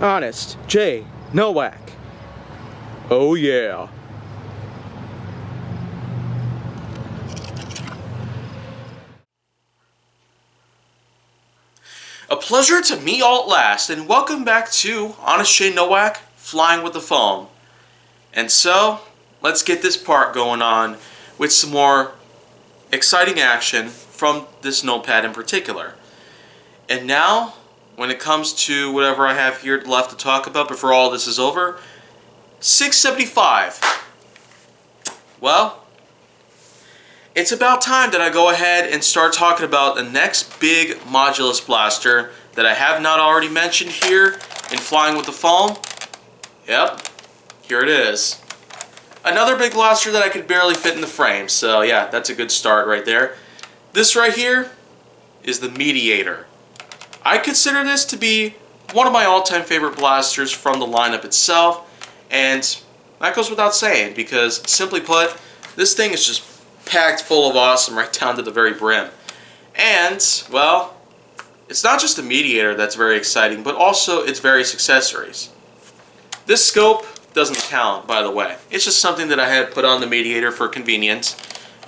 Honest J. Nowak. Oh yeah. A pleasure to meet all at last, and welcome back to Honest J. Nowak, Flying with the Foam. And so, let's get this part going on with some more exciting action from this notepad in particular. And now, when it comes to whatever I have here left to talk about before all this is over, 675. Well, it's about time that I go ahead and start talking about the next big modulus blaster that I have not already mentioned here in Flying with the Foam. Yep, here it is. Another big blaster that I could barely fit in the frame, so yeah, that's a good start right there. This right here is the Mediator. I consider this to be one of my all-time favorite blasters from the lineup itself, and that goes without saying because, simply put, this thing is just packed full of awesome right down to the very brim. And, well, it's not just the Mediator that's very exciting, but also its various accessories. This scope doesn't count, by the way. It's just something that I had put on the Mediator for convenience,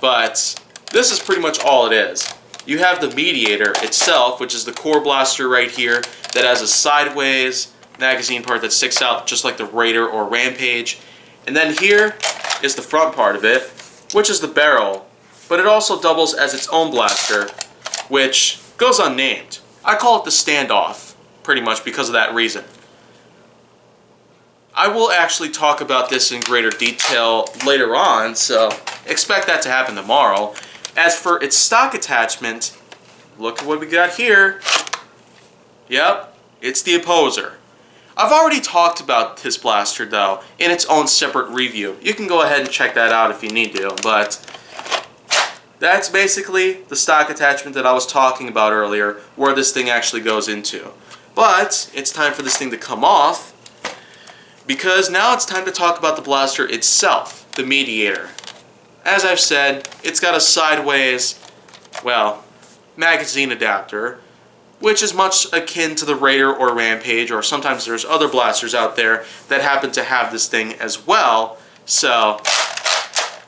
but this is pretty much all it is. You have the Mediator itself, which is the core blaster right here, that has a sideways magazine part that sticks out just like the Raider or Rampage. And then here is the front part of it, which is the barrel, but it also doubles as its own blaster, which goes unnamed. I call it the Standoff, pretty much because of that reason. I will actually talk about this in greater detail later on, so expect that to happen tomorrow. As for its stock attachment, look at what we got here. Yep, it's the Opposer. I've already talked about this blaster though in its own separate review. You can go ahead and check that out if you need to, but that's basically the stock attachment that I was talking about earlier, where this thing actually goes into. But it's time for this thing to come off, because now it's time to talk about the blaster itself, the Mediator. As I've said, it's got a sideways, well, magazine adapter, which is much akin to the Raider or Rampage, or sometimes there's other blasters out there that happen to have this thing as well. So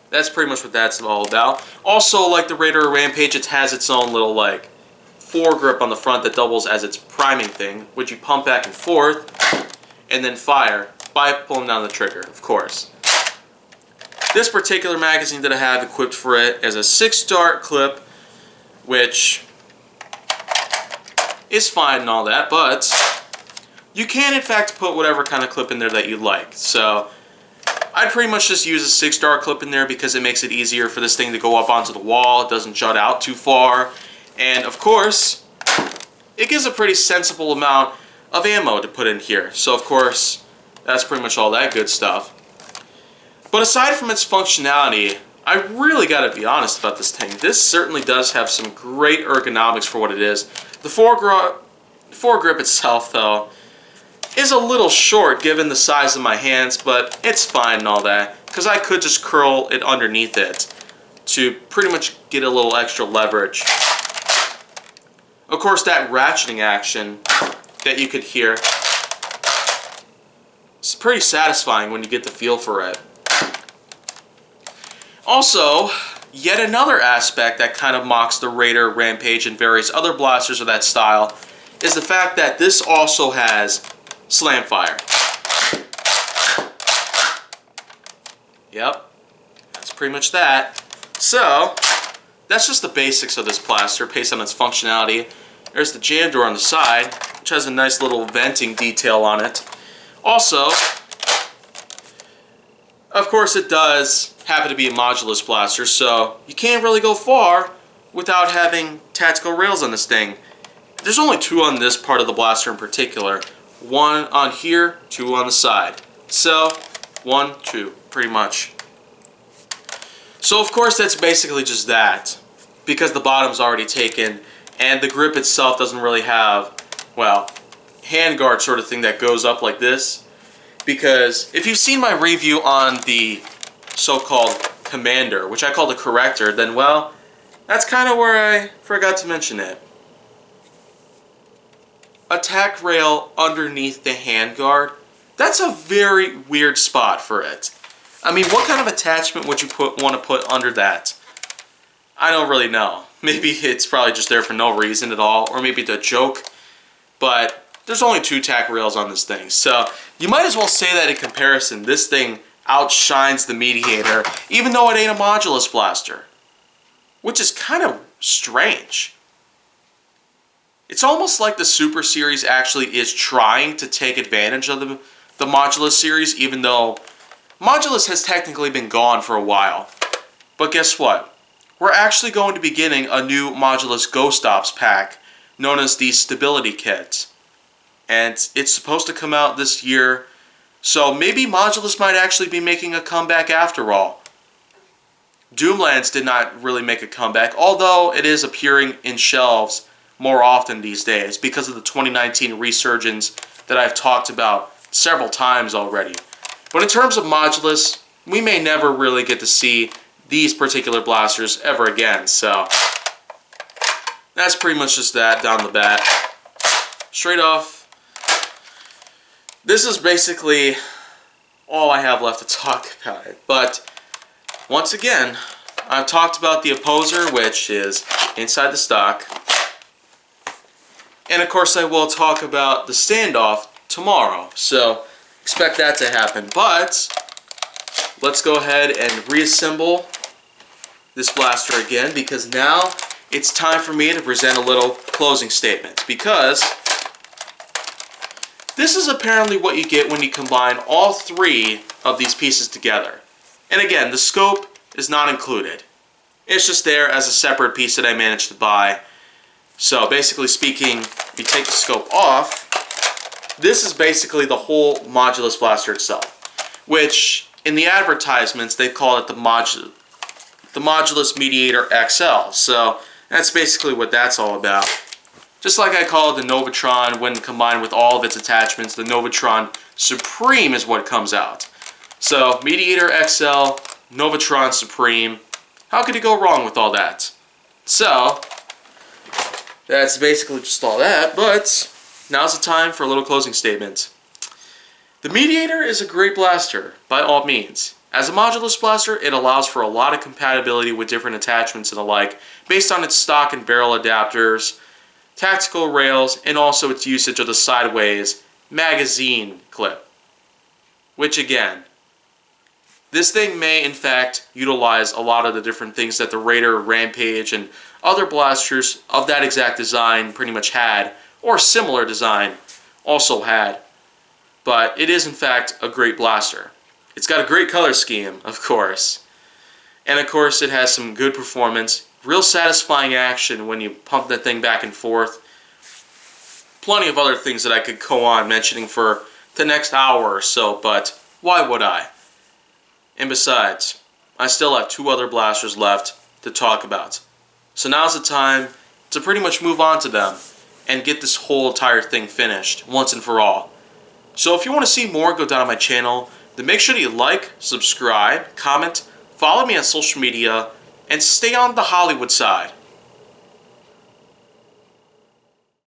that's pretty much what that's all about. Also, like the Raider or Rampage, it has its own little like foregrip on the front that doubles as its priming thing, which you pump back and forth and then fire by pulling down the trigger, of course. This particular magazine that I have equipped for it is a 6-dart clip, which is fine and all that, but you can in fact put whatever kind of clip in there that you like. So I'd pretty much just use a 6-dart clip in there because it makes it easier for this thing to go up onto the wall. It doesn't jut out too far, and of course it gives a pretty sensible amount of ammo to put in here. So of course that's pretty much all that good stuff. But aside from its functionality, I really gotta be honest about this thing. This certainly does have some great ergonomics for what it is. The foregrip itself, though, is a little short given the size of my hands, but it's fine and all that, because I could just curl it underneath it to pretty much get a little extra leverage. Of course, that ratcheting action that you could hear is pretty satisfying when you get the feel for it. Also, yet another aspect that kind of mocks the Raider, Rampage, and various other blasters of that style is the fact that this also has slam fire. Yep, that's pretty much that. So, that's just the basics of this blaster based on its functionality. There's the jam door on the side, which has a nice little venting detail on it. Also, of course it does happen to be a modulus blaster, so you can't really go far without having tactical rails on this thing. There's only 2 on this part of the blaster in particular. 1 on here, 2 on the side. So, 1, 2, pretty much. So of course that's basically just that, because the bottom's already taken, and the grip itself doesn't really have, well, handguard sort of thing that goes up like this. Because if you've seen my review on the so-called Commander, which I call the Corrector, then well, that's kind of where I forgot to mention it. attack rail underneath the handguard, that's a very weird spot for it. I mean, what kind of attachment would you want to put under that? I don't really know. Maybe it's probably just there for no reason at all, or maybe it's a joke. But there's only 2 attack rails on this thing, so you might as well say that in comparison, this thing outshines the Mediator, even though it ain't a modulus blaster. Which is kind of strange. It's almost like the Super Series actually is trying to take advantage of the Modulus series, even though Modulus has technically been gone for a while. But guess what? We're actually going to be getting a new Modulus Ghost Ops pack, known as the Stability Kit. And it's supposed to come out this year, so maybe Modulus might actually be making a comeback after all. Doomlands did not really make a comeback, although it is appearing in shelves more often these days because of the 2019 resurgence that I've talked about several times already. But in terms of Modulus, we may never really get to see these particular blasters ever again, so that's pretty much just that down the bat. Straight off, this is basically all I have left to talk about it. But once again, I've talked about the Opposer, which is inside the stock. And of course I will talk about the Standoff tomorrow, so expect that to happen. But let's go ahead and reassemble this blaster again, because now it's time for me to present a little closing statement, because this is apparently what you get when you combine all 3 of these pieces together. And again, the scope is not included. It's just there as a separate piece that I managed to buy. So basically speaking, if you take the scope off, this is basically the whole Modulus blaster itself, which in the advertisements they call it the Modulus Mediator XL. So that's basically what that's all about. Just like I call it the Novatron when combined with all of its attachments, the Novatron Supreme is what comes out. So Mediator XL, Novatron Supreme, how could you go wrong with all that? So that's basically just all that, but now's the time for a little closing statement. The Mediator is a great blaster, by all means. As a modulus blaster, it allows for a lot of compatibility with different attachments and the like, based on its stock and barrel adapters, tactical rails, and also its usage of the sideways magazine clip. Which again, this thing may in fact utilize a lot of the different things that the Raider, Rampage, and other blasters of that exact design pretty much had, or similar design also had. But it is in fact a great blaster. It's got a great color scheme, of course. And of course it has some good performance, real satisfying action when you pump that thing back and forth. Plenty of other things that I could go on mentioning for the next hour or so, but why would I? And besides, I still have 2 other blasters left to talk about. So now's the time to pretty much move on to them and get this whole entire thing finished once and for all. So if you want to see more go down on my channel, then make sure that you like, subscribe, comment, follow me on social media, and stay on the Hollywood side.